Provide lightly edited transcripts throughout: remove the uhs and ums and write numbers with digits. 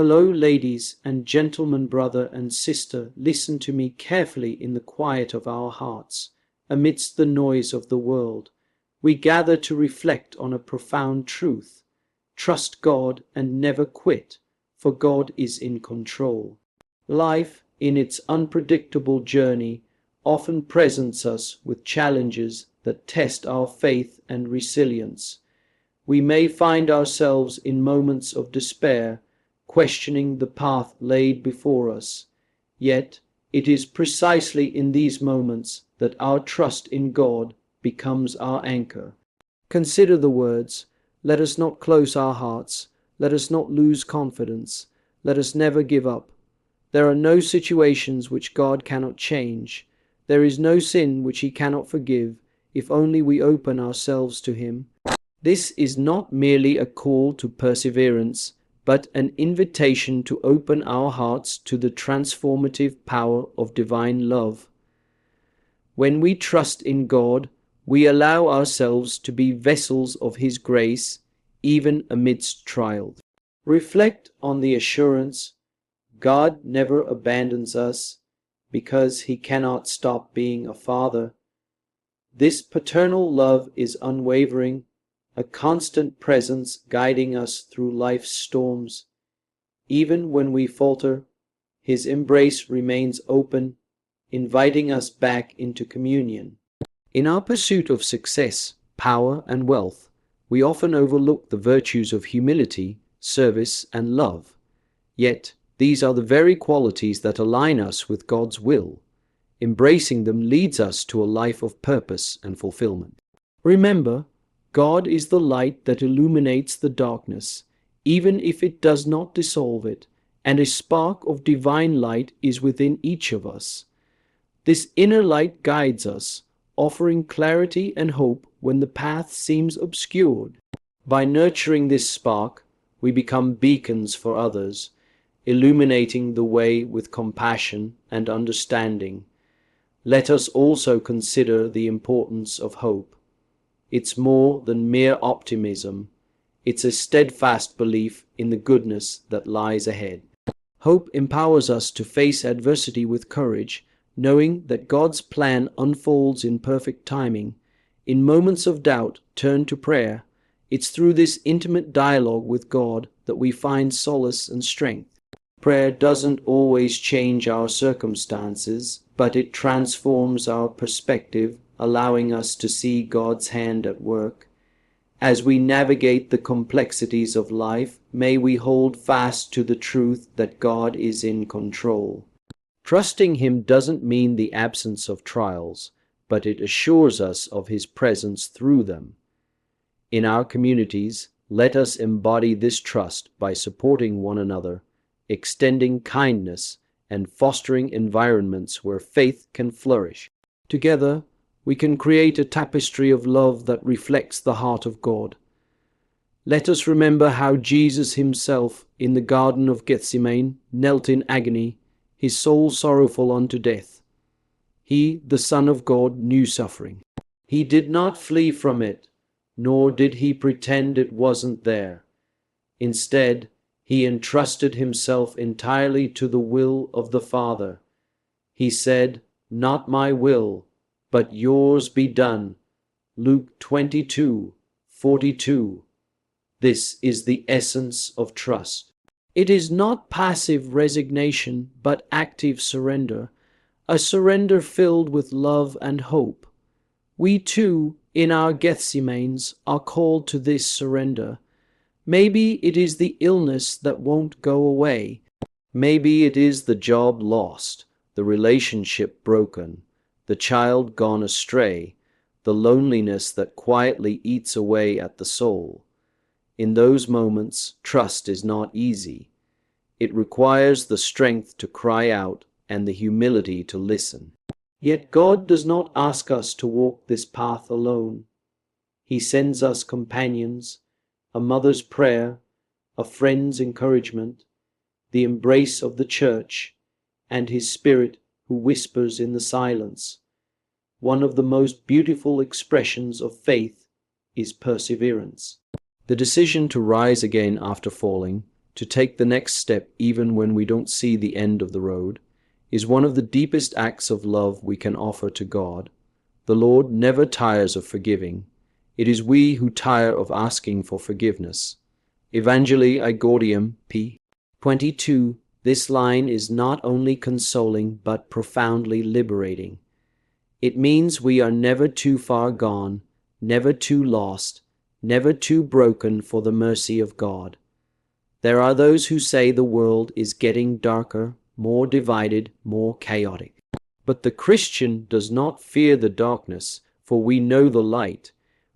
Hello, ladies and gentlemen, brother and sister, listen to me carefully in the quiet of our hearts, amidst the noise of the world. We gather to reflect on a profound truth. Trust God and never quit, for God is in control. Life, in its unpredictable journey, often presents us with challenges that test our faith and resilience. We may find ourselves in moments of despair, questioning the path laid before us. Yet, it is precisely in these moments that our trust in God becomes our anchor. Consider the words, "Let us not close our hearts, let us not lose confidence, let us never give up." There are no situations which God cannot change. There is no sin which He cannot forgive, if only we open ourselves to Him. This is not merely a call to perseverance, but an invitation to open our hearts to the transformative power of divine love. When we trust in God, we allow ourselves to be vessels of His grace, even amidst trials. Reflect on the assurance, God never abandons us because He cannot stop being a Father. This paternal love is unwavering, a constant presence guiding us through life's storms. Even when we falter, His embrace remains open, inviting us back into communion. In our pursuit of success, power, and wealth, we often overlook the virtues of humility, service, and love. Yet, these are the very qualities that align us with God's will. Embracing them leads us to a life of purpose and fulfillment. Remember, God is the light that illuminates the darkness, even if it does not dissolve it, and a spark of divine light is within each of us. This inner light guides us, offering clarity and hope when the path seems obscured. By nurturing this spark, we become beacons for others, illuminating the way with compassion and understanding. Let us also consider the importance of hope. It's more than mere optimism. It's a steadfast belief in the goodness that lies ahead. Hope empowers us to face adversity with courage, knowing that God's plan unfolds in perfect timing. In moments of doubt, turn to prayer. It's through this intimate dialogue with God that we find solace and strength. Prayer doesn't always change our circumstances, but it transforms our perspective, allowing us to see God's hand at work. As we navigate the complexities of life, may we hold fast to the truth that God is in control. Trusting Him doesn't mean the absence of trials, but it assures us of His presence through them. In our communities, let us embody this trust by supporting one another, extending kindness, and fostering environments where faith can flourish. Together, we can create a tapestry of love that reflects the heart of God. Let us remember how Jesus Himself, in the Garden of Gethsemane, knelt in agony, His soul sorrowful unto death. He, the Son of God, knew suffering. He did not flee from it, nor did He pretend it wasn't there. Instead, He entrusted Himself entirely to the will of the Father. He said, "Not my will, but yours be done." Luke 22:42. This is the essence of trust. It is not passive resignation, but active surrender, a surrender filled with love and hope. We too, in our Gethsemanes, are called to this surrender. Maybe it is the illness that won't go away. Maybe it is the job lost, the relationship broken, the child gone astray, the loneliness that quietly eats away at the soul. In those moments, trust is not easy. It requires the strength to cry out and the humility to listen. Yet God does not ask us to walk this path alone. He sends us companions, a mother's prayer, a friend's encouragement, the embrace of the church, and His Spirit who whispers in the silence. One of the most beautiful expressions of faith is perseverance. The decision to rise again after falling, to take the next step even when we don't see the end of the road, is one of the deepest acts of love we can offer to God. The Lord never tires of forgiving. It is we who tire of asking for forgiveness. Evangelii Gaudium, p. 22. This line is not only consoling but profoundly liberating. It means we are never too far gone, never too lost, never too broken for the mercy of God. There are those who say the world is getting darker, more divided, more chaotic. But the Christian does not fear the darkness, for we know the light.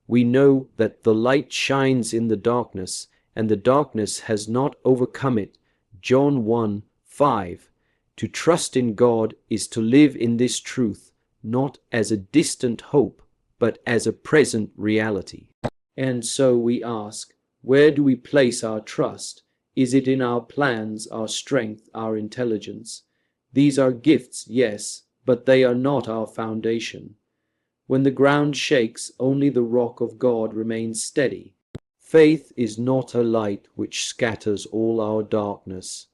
We know that the light shines in the darkness, and the darkness has not overcome it. John 1:5. To trust in God is to live in this truth, not as a distant hope, but as a present reality. And so we ask, where do we place our trust? Is it in our plans, our strength, our intelligence? These are gifts, yes, but they are not our foundation. When the ground shakes, only the rock of God remains steady. Faith is not a light which scatters all our darkness,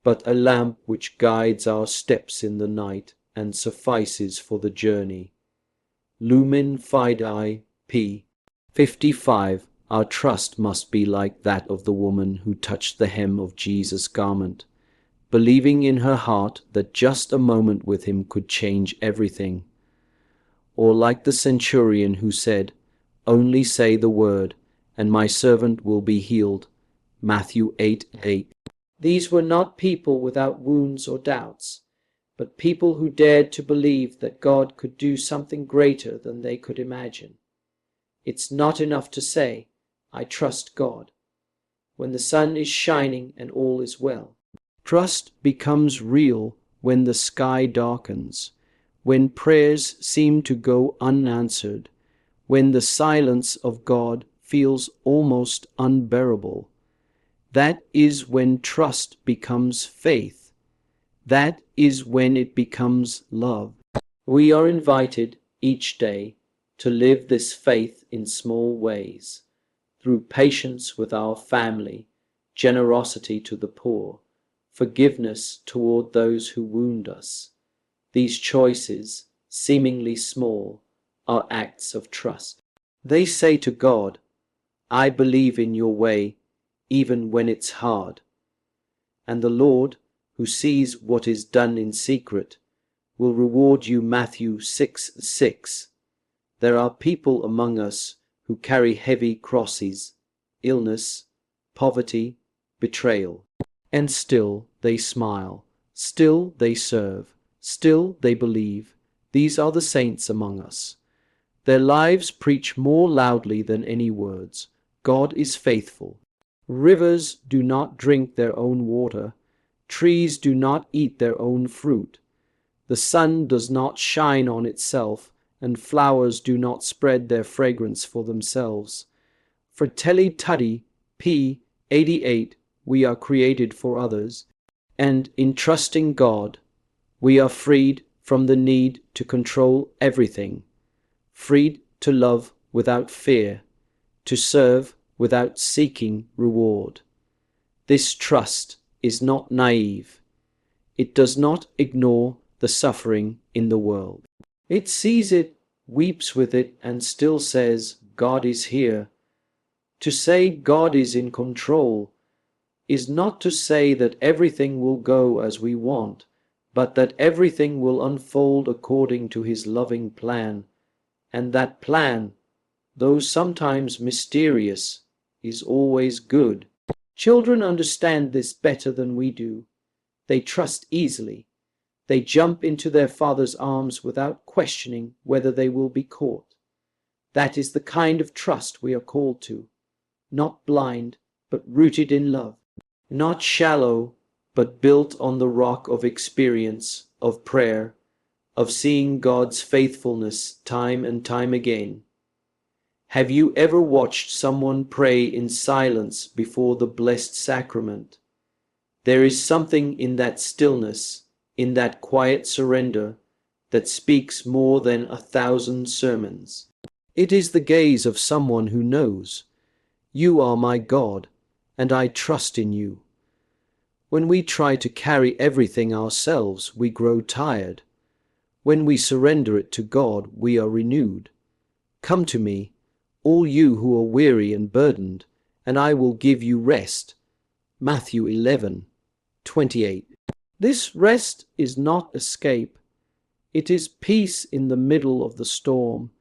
but a lamp which guides our steps in the night and suffices for the journey. Lumen Fidei, p. 55. Our trust must be like that of the woman who touched the hem of Jesus' garment, believing in her heart that just a moment with him could change everything. Or like the centurion who said, "Only say the word, and my servant will be healed." Matthew 8:8. These were not people without wounds or doubts, but people who dared to believe that God could do something greater than they could imagine. It's not enough to say, "I trust God," when the sun is shining and all is well. Trust becomes real when the sky darkens, when prayers seem to go unanswered, when the silence of God feels almost unbearable. That is when trust becomes faith. That is when it becomes love. We are invited each day to live this faith in small ways, through patience with our family, generosity to the poor, forgiveness toward those who wound us. These choices, seemingly small, are acts of trust. They say to God, "I believe in your way, even when it's hard." And the Lord, who sees what is done in secret, will reward you. Matthew 6:6. There are people among us who carry heavy crosses, illness, poverty, betrayal. And still they smile, still they serve, still they believe. These are the saints among us. Their lives preach more loudly than any words. God is faithful. Rivers do not drink their own water. Trees do not eat their own fruit. The sun does not shine on itself, and flowers do not spread their fragrance for themselves. Fratelli Tutti, p. 88. We are created for others, and in trusting God, we are freed from the need to control everything, freed to love without fear, to serve without seeking reward. This trust is not naive. It does not ignore the suffering in the world. It sees it, weeps with it, and still says, "God is here." To say God is in control is not to say that everything will go as we want, but that everything will unfold according to his loving plan, and that plan, though sometimes mysterious, is always good. Children understand this better than we do. They trust easily. They jump into their father's arms without questioning whether they will be caught. That is the kind of trust we are called to, not blind, but rooted in love, not shallow, but built on the rock of experience, of prayer, of seeing God's faithfulness time and time again. Have you ever watched someone pray in silence before the blessed sacrament? There is something in that stillness, in that quiet surrender, that speaks more than 1,000 sermons. It is the gaze of someone who knows, "You are my God, and I trust in you." When we try to carry everything ourselves, we grow tired. When we surrender it to God, we are renewed. Come to me, all you who are weary and burdened, and I will give you rest. Matthew 11:28. This rest is not escape. It is peace in the middle of the storm.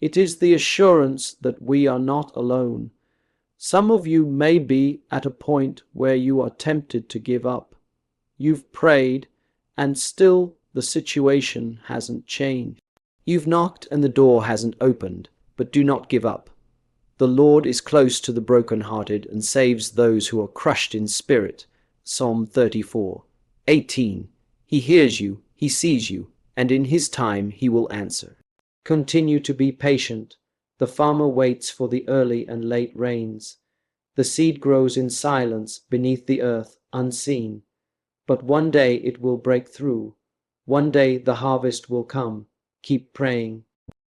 It is the assurance that we are not alone. Some of you may be at a point where you are tempted to give up. You've prayed, and still the situation hasn't changed. You've knocked and the door hasn't opened, but do not give up. The Lord is close to the brokenhearted and saves those who are crushed in spirit. Psalm 34:18. He hears you, he sees you, and in his time he will answer. Continue to be patient. The farmer waits for the early and late rains. The seed grows in silence beneath the earth, unseen. But one day it will break through. One day the harvest will come. Keep praying.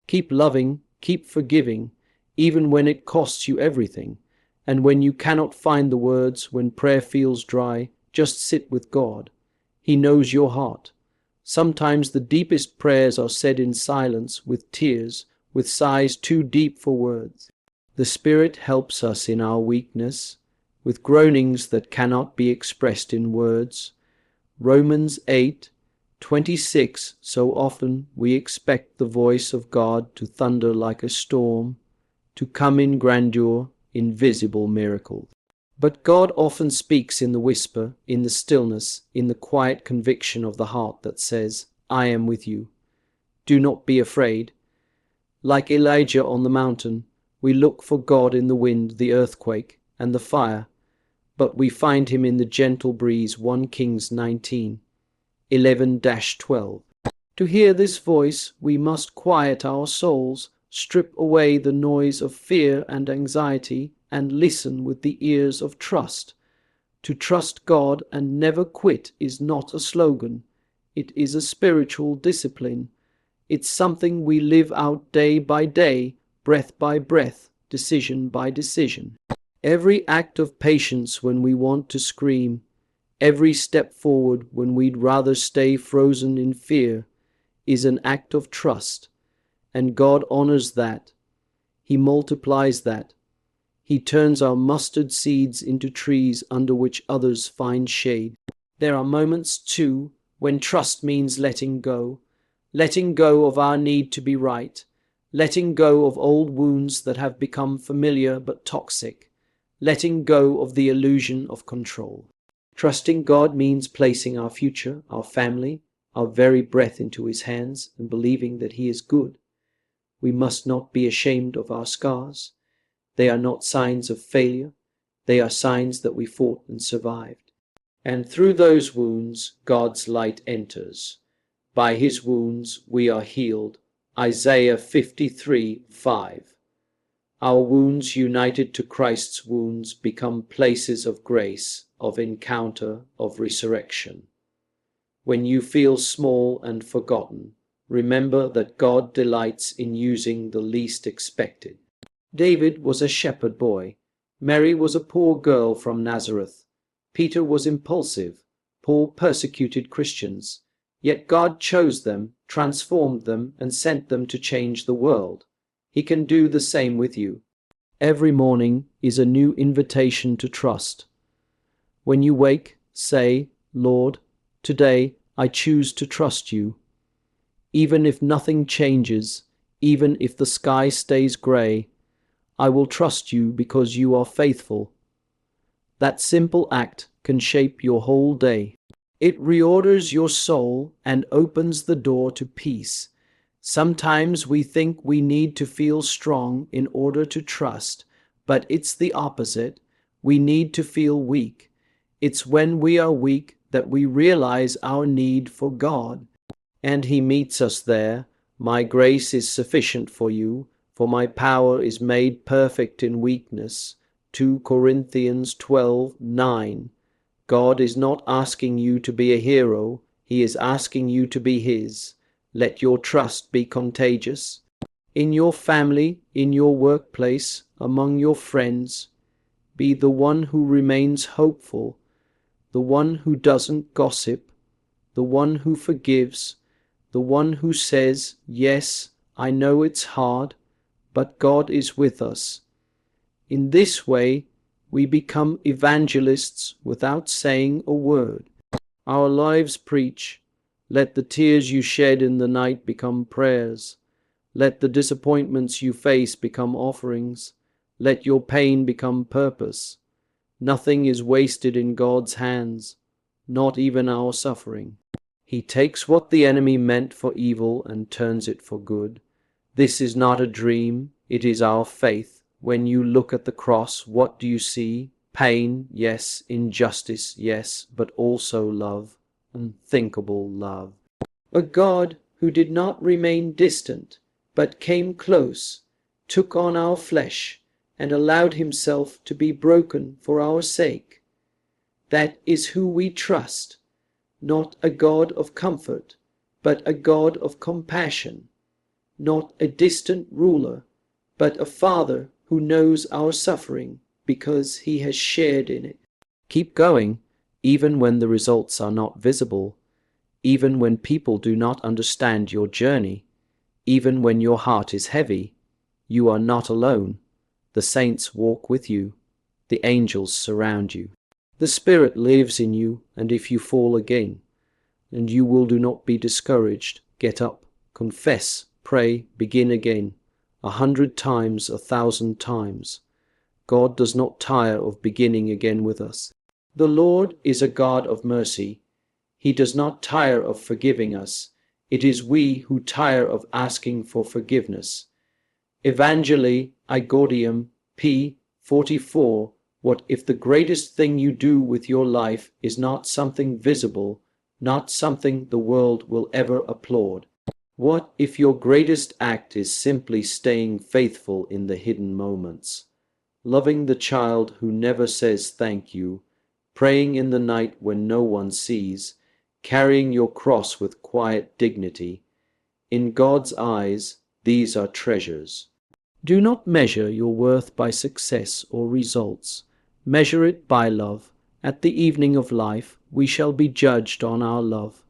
Keep loving, keep forgiving, even when it costs you everything. And when you cannot find the words, when prayer feels dry, just sit with God. He knows your heart. Sometimes the deepest prayers are said in silence, with tears, with sighs too deep for words. The Spirit helps us in our weakness, with groanings that cannot be expressed in words. Romans 8:26. So often we expect the voice of God to thunder like a storm, to come in grandeur, in visible miracles. But God often speaks in the whisper, in the stillness, in the quiet conviction of the heart that says, I am with you. Do not be afraid. Like Elijah on the mountain, we look for God in the wind, the earthquake, and the fire, but we find him in the gentle breeze. 1 Kings 19:11-12. To hear this voice, we must quiet our souls, strip away the noise of fear and anxiety, and listen with the ears of trust. To trust God and never quit is not a slogan. It is a spiritual discipline. It's something we live out day by day, breath by breath, decision by decision. Every act of patience when we want to scream, every step forward when we'd rather stay frozen in fear, is an act of trust. And God honors that. He multiplies that. He turns our mustard seeds into trees under which others find shade. There are moments, too, when trust means letting go of our need to be right, letting go of old wounds that have become familiar but toxic, letting go of the illusion of control. Trusting God means placing our future, our family, our very breath into his hands and believing that he is good. We must not be ashamed of our scars. They are not signs of failure. They are signs that we fought and survived. And through those wounds, God's light enters. By his wounds we are healed. Isaiah 53:5. Our wounds united to Christ's wounds become places of grace, of encounter, of resurrection. When you feel small and forgotten, remember that God delights in using the least expected. David was a shepherd boy. Mary was a poor girl from Nazareth. Peter was impulsive. Paul persecuted Christians. Yet God chose them, transformed them, and sent them to change the world. He can do the same with you. Every morning is a new invitation to trust. When you wake, say, Lord, today I choose to trust you. Even if nothing changes, even if the sky stays grey, I will trust you because you are faithful. That simple act can shape your whole day. It reorders your soul and opens the door to peace. Sometimes we think we need to feel strong in order to trust, but it's the opposite. We need to feel weak. It's when we are weak that we realize our need for God. And he meets us there. My grace is sufficient for you, for my power is made perfect in weakness. 2 Corinthians 12:9. God is not asking you to be a hero. He is asking you to be his. Let your trust be contagious. In your family, in your workplace, among your friends, be the one who remains hopeful, the one who doesn't gossip, the one who forgives, the one who says, "Yes, I know it's hard, but God is with us." In this way, we become evangelists without saying a word. Our lives preach. Let the tears you shed in the night become prayers. Let the disappointments you face become offerings. Let your pain become purpose. Nothing is wasted in God's hands, not even our suffering. He takes what the enemy meant for evil and turns it for good. This is not a dream, it is our faith. When you look at the cross, what do you see? Pain, yes. Injustice, yes. But also love, unthinkable love. A God who did not remain distant, but came close, took on our flesh, and allowed himself to be broken for our sake. That is who we trust, not a God of comfort, but a God of compassion, not a distant ruler, but a Father who knows our suffering because he has shared in it. Keep going, even when the results are not visible, even when people do not understand your journey, even when your heart is heavy. You are not alone. The saints walk with you. The angels surround you. The Spirit lives in you, and if you fall again, and you will do not be discouraged, get up, confess, pray, begin again, 100 times, 1,000 times. God does not tire of beginning again with us. The Lord is a God of mercy. He does not tire of forgiving us. It is we who tire of asking for forgiveness. Evangelii Gaudium p. 44. What if the greatest thing you do with your life is not something visible, not something the world will ever applaud? What if your greatest act is simply staying faithful in the hidden moments? Loving the child who never says thank you, praying in the night when no one sees, carrying your cross with quiet dignity. In God's eyes, these are treasures. Do not measure your worth by success or results. Measure it by love. At the evening of life, we shall be judged on our love.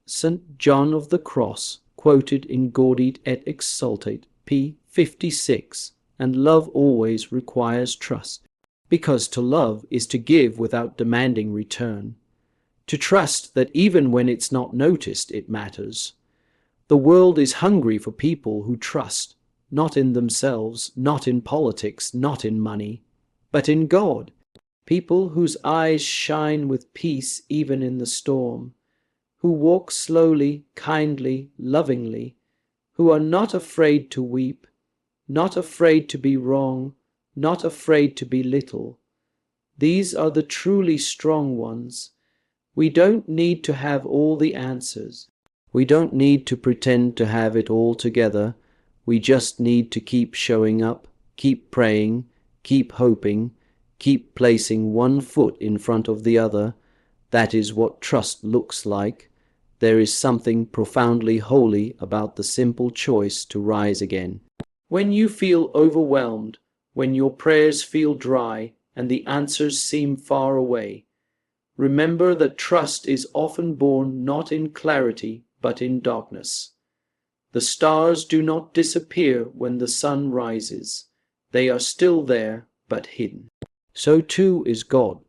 St. John of the Cross, quoted in Gaudit et Exsultate, p. 56. And love always requires trust, because to love is to give without demanding return. To trust that even when it's not noticed, it matters. The world is hungry for people who trust, not in themselves, not in politics, not in money, but in God. People whose eyes shine with peace even in the storm, who walk slowly, kindly, lovingly, who are not afraid to weep, not afraid to be wrong, not afraid to be little. These are the truly strong ones. We don't need to have all the answers. We don't need to pretend to have it all together. We just need to keep showing up, keep praying, keep hoping, keep placing one foot in front of the other. That is what trust looks like. There is something profoundly holy about the simple choice to rise again. When you feel overwhelmed, when your prayers feel dry and the answers seem far away, remember that trust is often born not in clarity but in darkness. The stars do not disappear when the sun rises. They are still there but hidden. So too is God,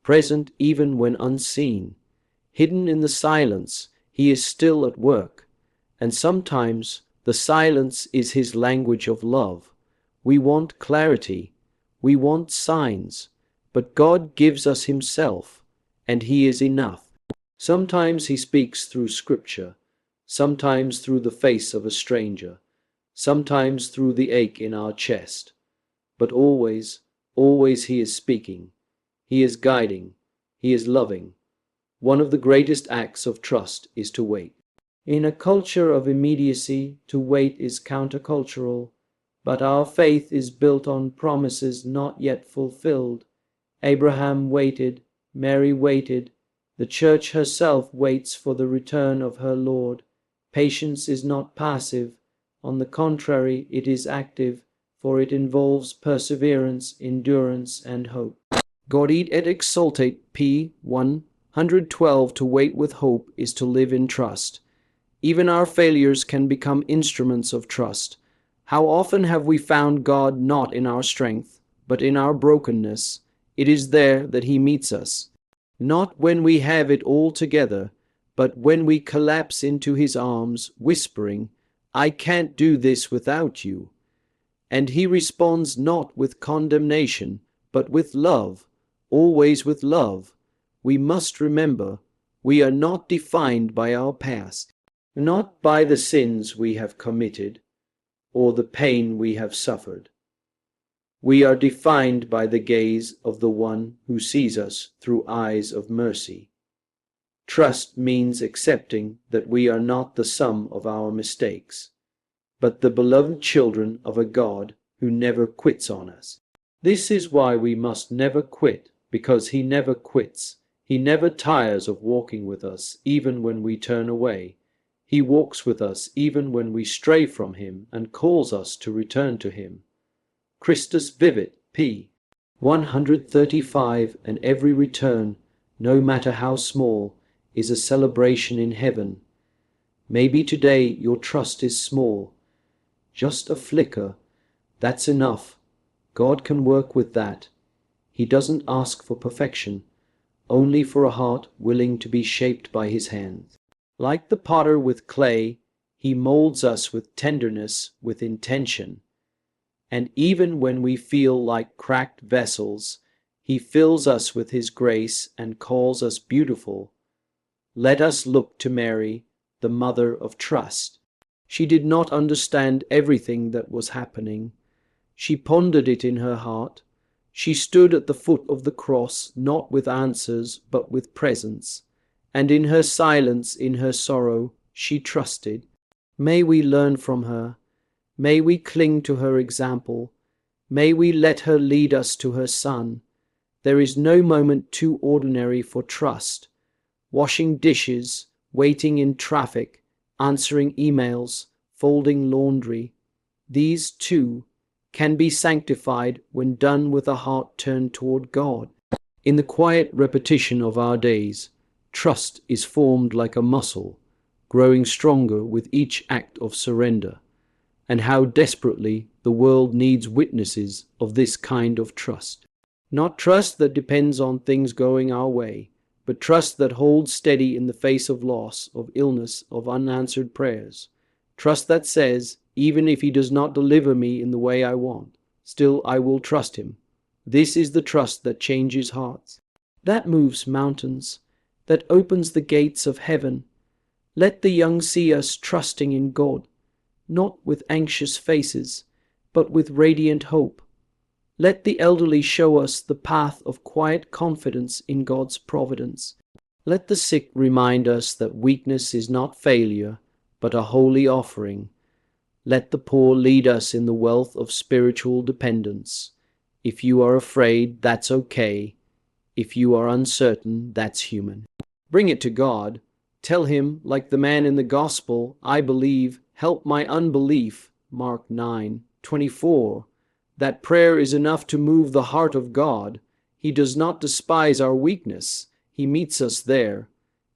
present even when unseen. Hidden in the silence, he is still at work, and sometimes the silence is his language of love. We want clarity, we want signs, but God gives us himself, and he is enough. Sometimes he speaks through scripture, sometimes through the face of a stranger, sometimes through the ache in our chest, but always, always he is speaking, he is guiding, he is loving. One of the greatest acts of trust is to wait. In a culture of immediacy, to wait is countercultural, but our faith is built on promises not yet fulfilled. Abraham waited, Mary waited, the Church herself waits for the return of her Lord. Patience is not passive, on the contrary, it is active, for it involves perseverance, endurance, and hope. Gaudit et Exsultate, p. 1, 112. To wait with hope is to live in trust. Even our failures can become instruments of trust. How often have we found God not in our strength, but in our brokenness? It is there that He meets us. Not when we have it all together, but when we collapse into His arms, whispering, "I can't do this without you." And He responds not with condemnation, but with love, always with love. We must remember, we are not defined by our past, not by the sins we have committed, or the pain we have suffered. We are defined by the gaze of the one who sees us through eyes of mercy. Trust means accepting that we are not the sum of our mistakes, but the beloved children of a God who never quits on us. This is why we must never quit, because He never quits. He never tires of walking with us, even when we turn away. He walks with us even when we stray from Him and calls us to return to Him. Christus vivit, p. 135. And every return, no matter how small, is a celebration in heaven. Maybe today your trust is small. Just a flicker, that's enough. God can work with that. He doesn't ask for perfection, only for a heart willing to be shaped by His hands. Like the potter with clay, He molds us with tenderness, with intention. And even when we feel like cracked vessels, He fills us with His grace and calls us beautiful. Let us look to Mary, the mother of trust. She did not understand everything that was happening. She pondered it in her heart. She stood at the foot of the cross, not with answers, but with presence. And in her silence, in her sorrow, she trusted. May we learn from her. May we cling to her example. May we let her lead us to her Son. There is no moment too ordinary for trust. Washing dishes, waiting in traffic, answering emails, folding laundry. These, too, can be sanctified when done with a heart turned toward God. In the quiet repetition of our days, trust is formed like a muscle, growing stronger with each act of surrender. And how desperately the world needs witnesses of this kind of trust. Not trust that depends on things going our way, but trust that holds steady in the face of loss, of illness, of unanswered prayers. Trust that says, even if He does not deliver me in the way I want, still I will trust Him. This is the trust that changes hearts, that moves mountains, that opens the gates of heaven. Let the young see us trusting in God, not with anxious faces, but with radiant hope. Let the elderly show us the path of quiet confidence in God's providence. Let the sick remind us that weakness is not failure, but a holy offering. Let the poor lead us in the wealth of spiritual dependence. If you are afraid, that's okay. If you are uncertain, that's human. Bring it to God. Tell Him, like the man in the Gospel, "I believe, help my unbelief," Mark 9:24. That prayer is enough to move the heart of God. He does not despise our weakness. He meets us there.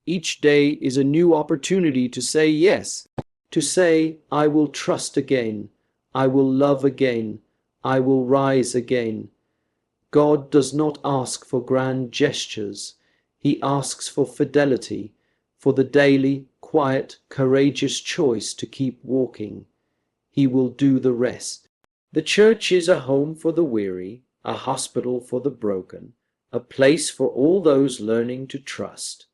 Each day is a new opportunity to say yes, to say, "I will trust again, I will love again, I will rise again." God does not ask for grand gestures. He asks for fidelity, for the daily, quiet, courageous choice to keep walking. He will do the rest. The church is a home for the weary, a hospital for the broken, a place for all those learning to trust.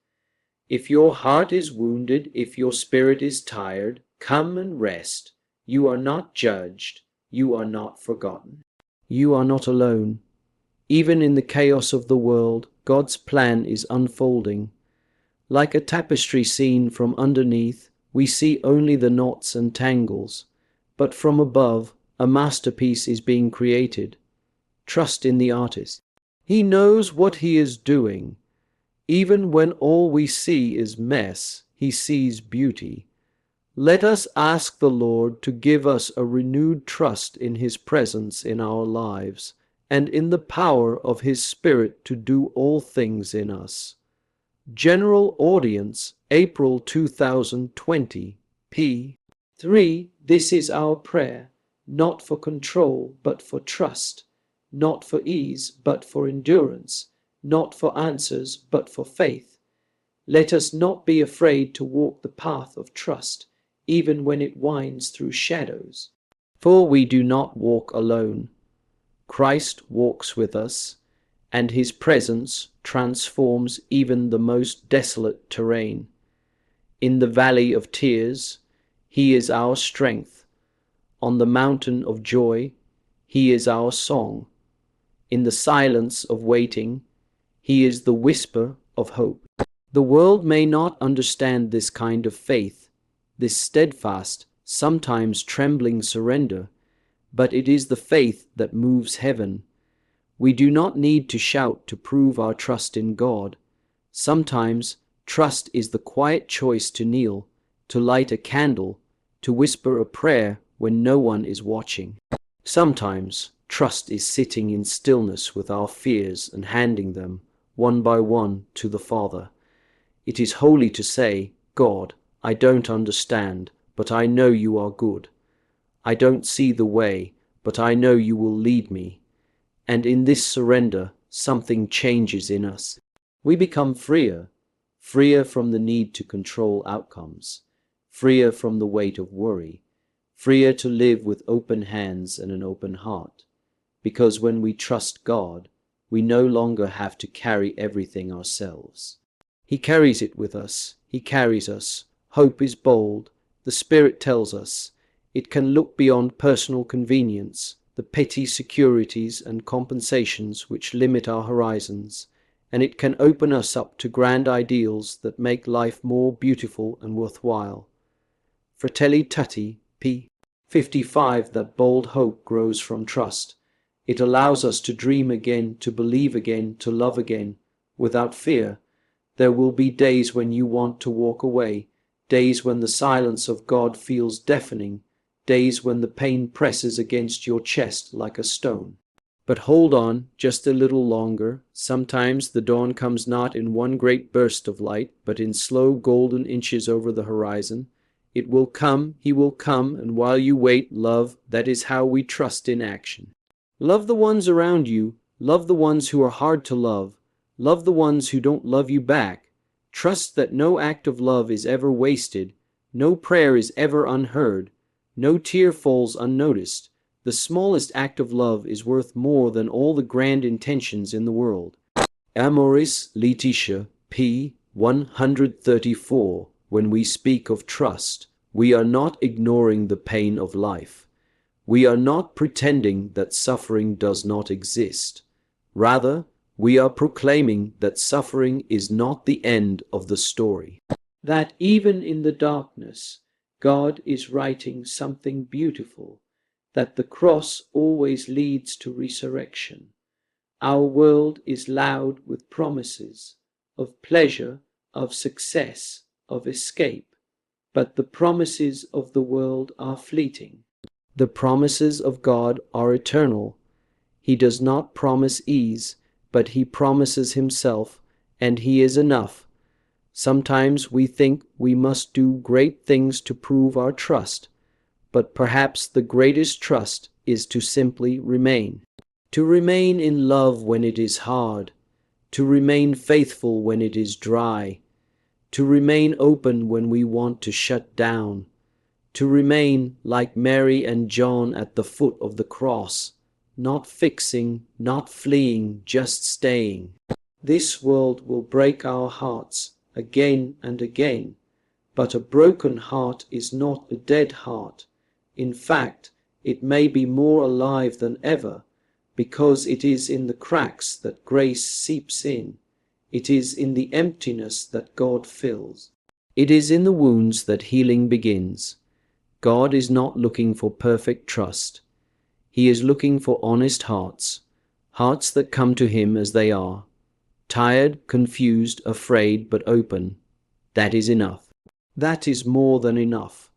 If your heart is wounded, if your spirit is tired, come and rest. You are not judged. You are not forgotten. You are not alone. Even in the chaos of the world, God's plan is unfolding. Like a tapestry seen from underneath, we see only the knots and tangles, but from above, a masterpiece is being created. Trust in the artist. He knows what he is doing. Even when all we see is mess, He sees beauty. Let us ask the Lord to give us a renewed trust in His presence in our lives, and in the power of His Spirit to do all things in us. General Audience, April 2020, p. 3. This is our prayer, not for control but for trust, not for ease but for endurance, not for answers but for faith. Let us not be afraid to walk the path of trust, even when it winds through shadows. For we do not walk alone. Christ walks with us, and his presence transforms even the most desolate terrain. In the valley of tears, he is our strength. On the mountain of joy, he is our song. In the silence of waiting, he is the whisper of hope. The world may not understand this kind of faith, this steadfast, sometimes trembling surrender, but it is the faith that moves heaven. We do not need to shout to prove our trust in God. Sometimes trust is the quiet choice to kneel, to light a candle, to whisper a prayer when no one is watching. Sometimes trust is sitting in stillness with our fears and handing them, one by one, to the Father. It is holy to say, God, I don't understand, but I know you are good. I don't see the way, but I know you will lead me. And in this surrender, something changes in us. We become freer, freer from the need to control outcomes, freer from the weight of worry, freer to live with open hands and an open heart. Because when we trust God, we no longer have to carry everything ourselves. He carries it with us. He carries us. Hope is bold. The Spirit tells us it can look beyond personal convenience, the petty securities and compensations which limit our horizons, and it can open us up to grand ideals that make life more beautiful and worthwhile. Fratelli Tutti, p. 55. That bold hope grows from trust. It allows us to dream again, to believe again, to love again, without fear. There will be days when you want to walk away, days when the silence of God feels deafening, days when the pain presses against your chest like a stone. But hold on just a little longer. Sometimes the dawn comes not in one great burst of light, but in slow golden inches over the horizon. It will come, he will come, and while you wait, love, that is how we trust in action. Love the ones around you, love the ones who are hard to love, love the ones who don't love you back. Trust that no act of love is ever wasted, no prayer is ever unheard, no tear falls unnoticed. The smallest act of love is worth more than all the grand intentions in the world. Amoris Laetitia, p. 134. When we speak of trust, we are not ignoring the pain of life. We are not pretending that suffering does not exist. Rather, we are proclaiming that suffering is not the end of the story. That even in the darkness, God is writing something beautiful, that the cross always leads to resurrection. Our world is loud with promises of pleasure, of success, of escape, but the promises of the world are fleeting. The promises of God are eternal. He does not promise ease, but he promises himself, and he is enough. Sometimes we think we must do great things to prove our trust, but perhaps the greatest trust is to simply remain. To remain in love when it is hard, to remain faithful when it is dry, to remain open when we want to shut down, to remain like Mary and John at the foot of the cross, not fixing, not fleeing, just staying. This world will break our hearts again and again, but a broken heart is not a dead heart. In fact, it may be more alive than ever, because it is in the cracks that grace seeps in. It is in the emptiness that God fills. It is in the wounds that healing begins. God is not looking for perfect trust. He is looking for honest hearts, hearts that come to him as they are, tired, confused, afraid, but open. That is enough. That is more than enough.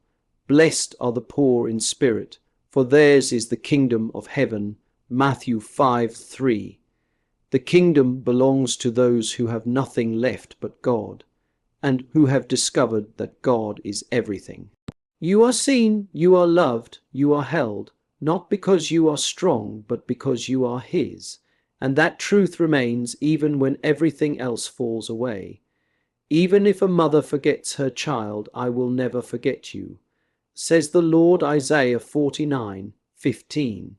Blessed are the poor in spirit, for theirs is the kingdom of heaven. Matthew 5:3. The kingdom belongs to those who have nothing left but God, and who have discovered that God is everything. You are seen, you are loved, you are held, not because you are strong, but because you are His, and that truth remains even when everything else falls away. Even if a mother forgets her child, I will never forget you, says the Lord. Isaiah 49:15.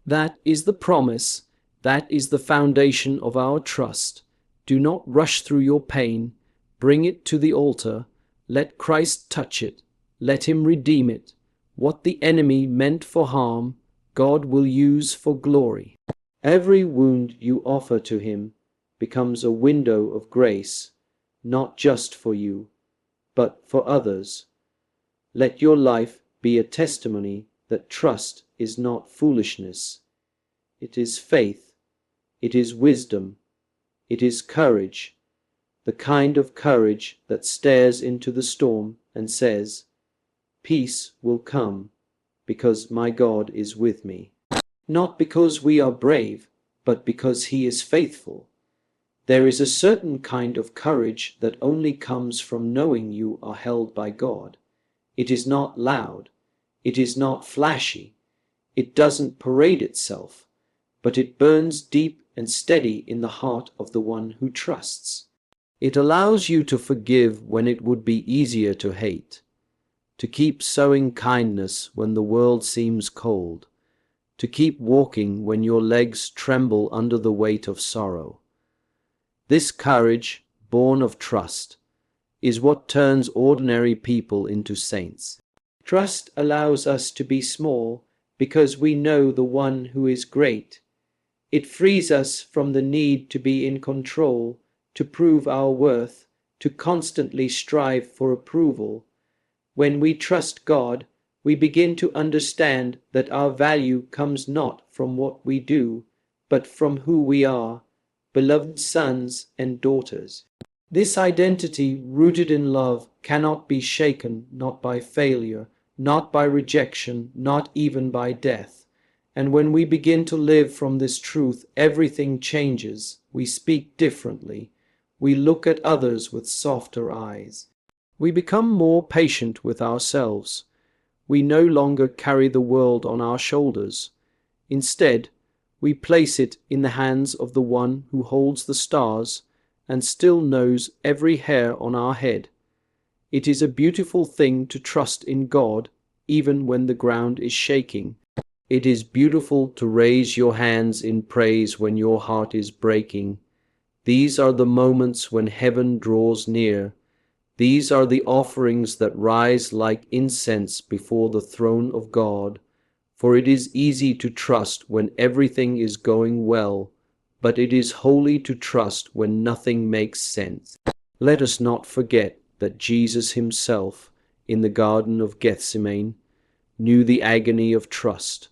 That is the promise. That is the foundation of our trust. Do not rush through your pain. Bring it to the altar. Let Christ touch it. Let Him redeem it. What the enemy meant for harm, God will use for glory. Every wound you offer to Him becomes a window of grace, not just for you, but for others. Let your life be a testimony that trust is not foolishness. It is faith. It is wisdom. It is courage, the kind of courage that stares into the storm and says, "Peace will come because my God is with me." Not because we are brave, but because He is faithful. There is a certain kind of courage that only comes from knowing you are held by God. It is not loud. It is not flashy. It doesn't parade itself, but it burns deep and steady in the heart of the one who trusts. It allows you to forgive when it would be easier to hate, to keep sowing kindness when the world seems cold, to keep walking when your legs tremble under the weight of sorrow. This courage, born of trust, is what turns ordinary people into saints. Trust allows us to be small because we know the one who is great. It frees us from the need to be in control, to prove our worth, to constantly strive for approval. When we trust God, we begin to understand that our value comes not from what we do, but from who we are, beloved sons and daughters. This identity, rooted in love, cannot be shaken, not by failure, not by rejection, not even by death. And when we begin to live from this truth, everything changes. We speak differently. We look at others with softer eyes. We become more patient with ourselves. We no longer carry the world on our shoulders. Instead, we place it in the hands of the one who holds the stars and still knows every hair on our head. It is a beautiful thing to trust in God, even when the ground is shaking. It is beautiful to raise your hands in praise when your heart is breaking. These are the moments when heaven draws near. These are the offerings that rise like incense before the throne of God. For it is easy to trust when everything is going well, but it is holy to trust when nothing makes sense. Let us not forget that Jesus Himself, in the Garden of Gethsemane, knew the agony of trust.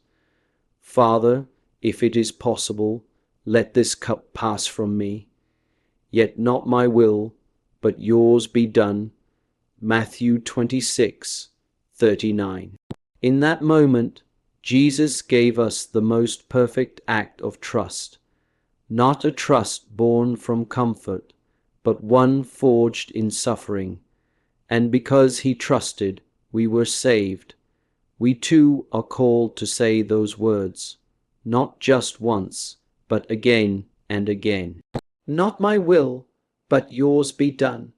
"Father, if it is possible, let this cup pass from me. Yet not my will, but yours be done." Matthew 26:39. In that moment, Jesus gave us the most perfect act of trust. Not a trust born from comfort, but one forged in suffering. And because He trusted, we were saved. We too are called to say those words, not just once, but again and again. Not my will, but yours be done.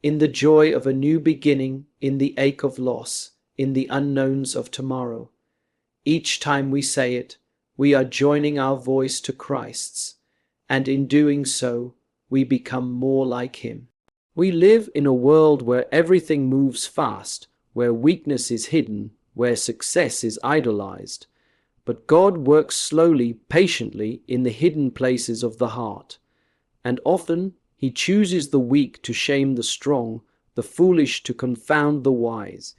In the joy of a new beginning, in the ache of loss, in the unknowns of tomorrow. Each time we say it, we are joining our voice to Christ's, and in doing so, we become more like Him. We live in a world where everything moves fast, where weakness is hidden, where success is idolized. But God works slowly, patiently in the hidden places of the heart. And often He chooses the weak to shame the strong, the foolish to confound the wise.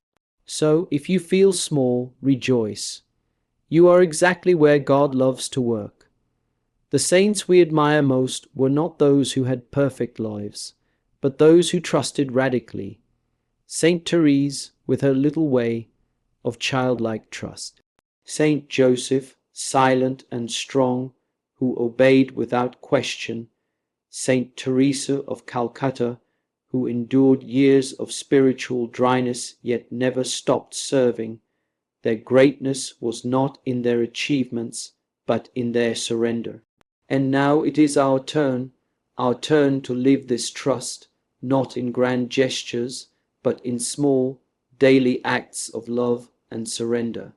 So if you feel small, rejoice. You are exactly where God loves to work. The saints we admire most were not those who had perfect lives, but those who trusted radically. Saint Therese, with her little way of childlike trust. Saint Joseph, silent and strong, who obeyed without question, Saint Teresa of Calcutta, who endured years of spiritual dryness yet never stopped serving. Their greatness was not in their achievements, but in their surrender. And now it is our turn to live this trust, not in grand gestures, but in small, daily acts of love and surrender.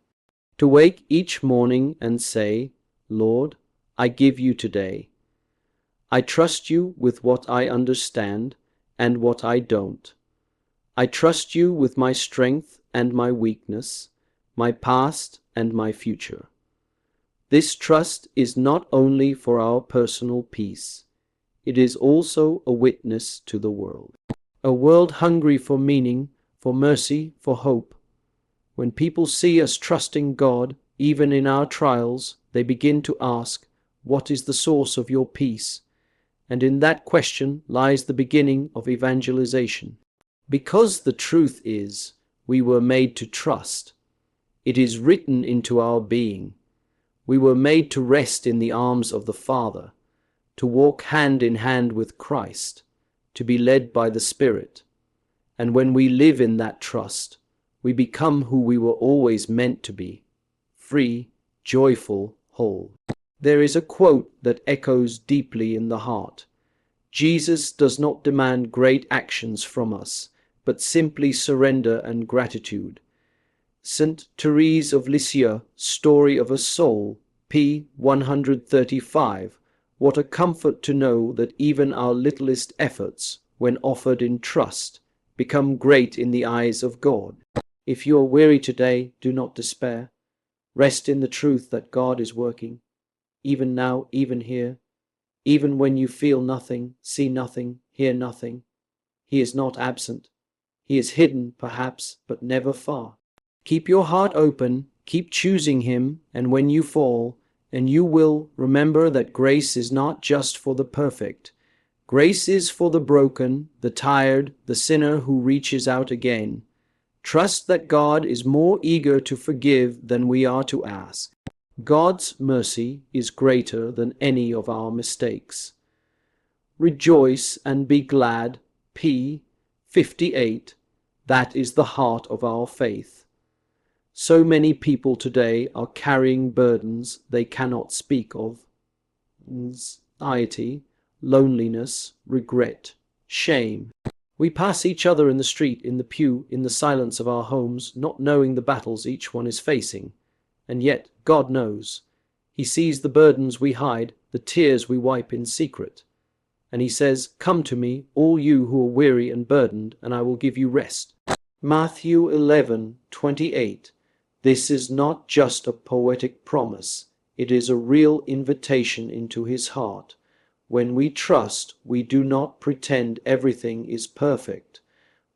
To wake each morning and say, Lord, I give you today. I trust you with what I understand and what I don't. I trust you with my strength and my weakness, my past and my future. This trust is not only for our personal peace, it is also a witness to the world. A world hungry for meaning, for mercy, for hope. When people see us trusting God, even in our trials, they begin to ask, what is the source of your peace? And in that question lies the beginning of evangelization. Because the truth is, we were made to trust. It is written into our being. We were made to rest in the arms of the Father, to walk hand in hand with Christ, to be led by the Spirit. And when we live in that trust, we become who we were always meant to be, free, joyful, whole. There is a quote that echoes deeply in the heart. Jesus does not demand great actions from us, but simply surrender and gratitude. St. Therese of Lisieux, Story of a Soul, p. 135. What a comfort to know that even our littlest efforts, when offered in trust, become great in the eyes of God. If you are weary today, do not despair. Rest in the truth that God is working, even now, even here, even when you feel nothing, see nothing, hear nothing. He is not absent. He is hidden, perhaps, but never far. Keep your heart open, keep choosing Him, and when you fall, and you will remember that grace is not just for the perfect. Grace is for the broken, the tired, the sinner who reaches out again. Trust that God is more eager to forgive than we are to ask. God's mercy is greater than any of our mistakes. Rejoice and be glad, p. 58. That is the heart of our faith. So many people today are carrying burdens they cannot speak of. Anxiety, loneliness, regret, shame. We pass each other in the street, in the pew, in the silence of our homes, not knowing the battles each one is facing. And yet God knows. He sees the burdens we hide, the tears we wipe in secret. And He says, come to me, all you who are weary and burdened, and I will give you rest. Matthew 11:28. This is not just a poetic promise. It is a real invitation into His heart. When we trust, we do not pretend everything is perfect.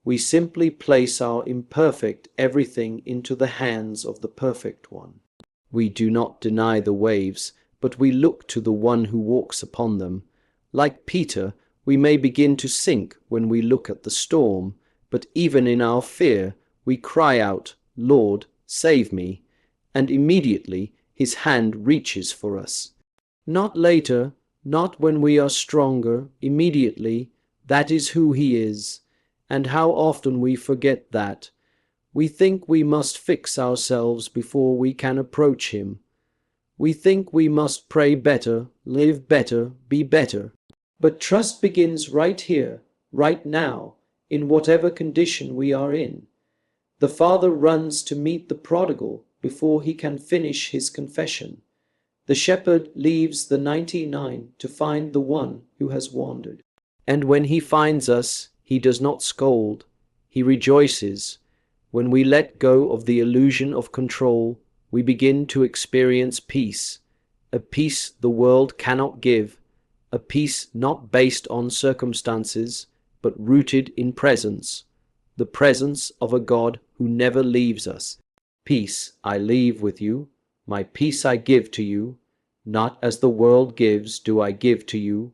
We simply place our imperfect everything into the hands of the perfect one. We do not deny the waves, but we look to the one who walks upon them. Like Peter, we may begin to sink when we look at the storm, but even in our fear, we cry out, Lord, save me, and immediately His hand reaches for us. Not later, not when we are stronger, immediately. That is who He is. And how often we forget that. We think we must fix ourselves before we can approach Him. We think we must pray better, live better, be better. But trust begins right here, right now, in whatever condition we are in. The Father runs to meet the prodigal before he can finish his confession. The shepherd leaves the 99 to find the one who has wandered. And when He finds us, He does not scold. He rejoices. When we let go of the illusion of control, we begin to experience peace, a peace the world cannot give, a peace not based on circumstances, but rooted in presence, the presence of a God who never leaves us. Peace I leave with you, my peace I give to you, not as the world gives do I give to you.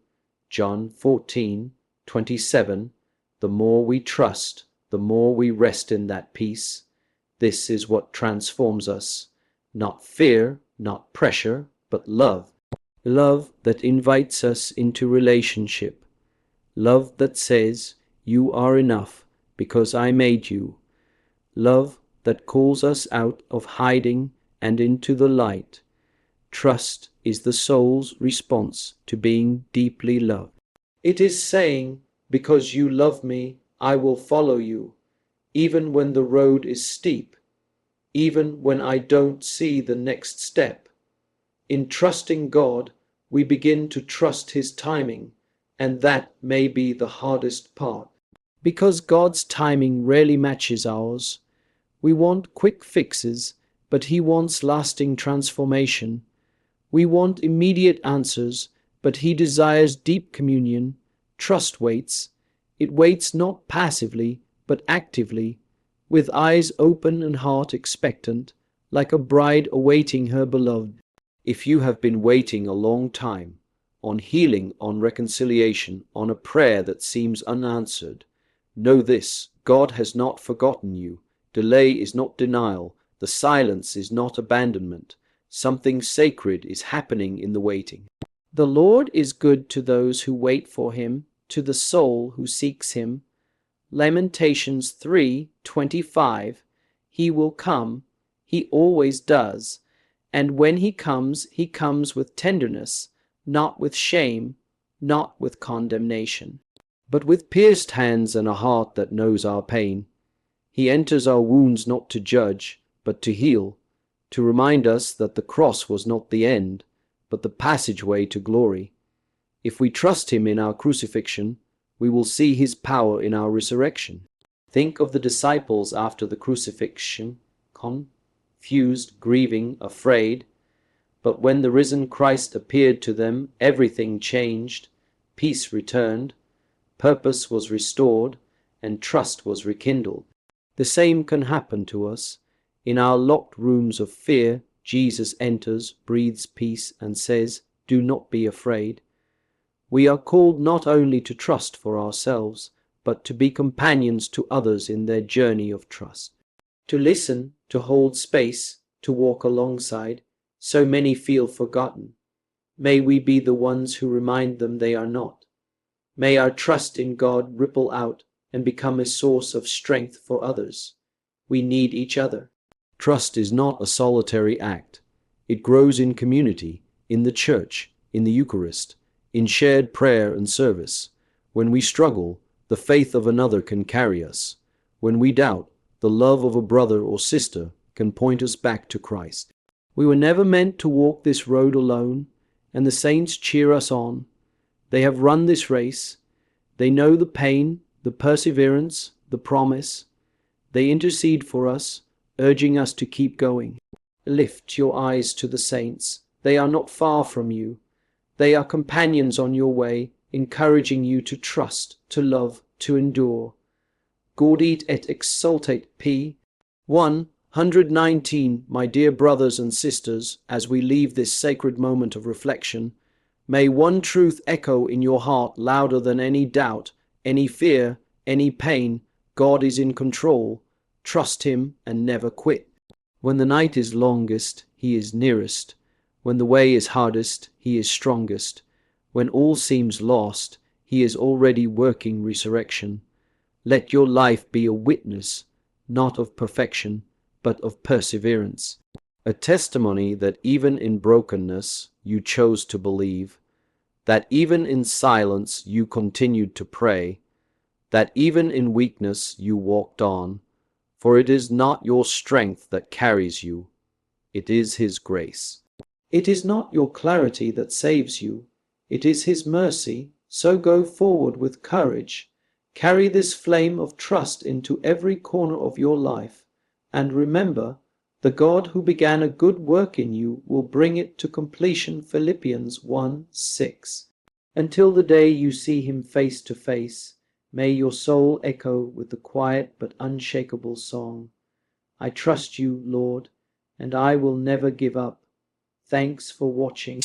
John 14:27. The more we trust, the more we rest in that peace. This is what transforms us. Not fear, not pressure, but love. Love that invites us into relationship. Love that says, "You are enough because I made you." Love that calls us out of hiding and into the light. Trust is the soul's response to being deeply loved. It is saying, "Because you love me, I will follow you, even when the road is steep, even when I don't see the next step." In trusting God, we begin to trust His timing, and that may be the hardest part. Because God's timing rarely matches ours. We want quick fixes, but He wants lasting transformation. We want immediate answers, but He desires deep communion. Trust waits. It waits not passively, but actively, with eyes open and heart expectant, like a bride awaiting her beloved. If you have been waiting a long time, on healing, on reconciliation, on a prayer that seems unanswered, know this: God has not forgotten you. Delay is not denial. The silence is not abandonment. Something sacred is happening in the waiting. The Lord is good to those who wait for Him, to the soul who seeks Him. Lamentations 3:25. He will come. He always does. And when He comes with tenderness, not with shame, not with condemnation, but with pierced hands and a heart that knows our pain. He enters our wounds not to judge, but to heal, to remind us that the cross was not the end, but the passageway to glory. If we trust Him in our crucifixion, we will see His power in our resurrection. Think of the disciples after the crucifixion, confused, grieving, afraid. But when the risen Christ appeared to them, everything changed, peace returned, purpose was restored, and trust was rekindled. The same can happen to us. In our locked rooms of fear, Jesus enters, breathes peace, and says, "Do not be afraid." We are called not only to trust for ourselves, but to be companions to others in their journey of trust. To listen, to hold space, to walk alongside. So many feel forgotten. May we be the ones who remind them they are not. May our trust in God ripple out and become a source of strength for others. We need each other. Trust is not a solitary act. It grows in community, in the church, in the Eucharist, in shared prayer and service. When we struggle, the faith of another can carry us. When we doubt, the love of a brother or sister can point us back to Christ. We were never meant to walk this road alone, and the saints cheer us on. They have run this race. They know the pain, the perseverance, the promise. They intercede for us, urging us to keep going. Lift your eyes to the saints. They are not far from you. They are companions on your way, encouraging you to trust, to love, to endure. Gaudit et exsultate P. 119. My dear brothers and sisters, as we leave this sacred moment of reflection, may one truth echo in your heart louder than any doubt, any fear, any pain. God is in control. Trust Him and never quit. When the night is longest, He is nearest. When the way is hardest, He is strongest. When all seems lost, He is already working resurrection. Let your life be a witness, not of perfection, but of perseverance. A testimony that even in brokenness you chose to believe, that even in silence you continued to pray, that even in weakness you walked on, for it is not your strength that carries you, it is His grace. It is not your clarity that saves you, it is His mercy, so go forward with courage. Carry this flame of trust into every corner of your life, and remember, the God who began a good work in you will bring it to completion. Philippians 1:6. Until the day you see Him face to face, may your soul echo with the quiet but unshakable song, "I trust you, Lord, and I will never give up." Thanks for watching.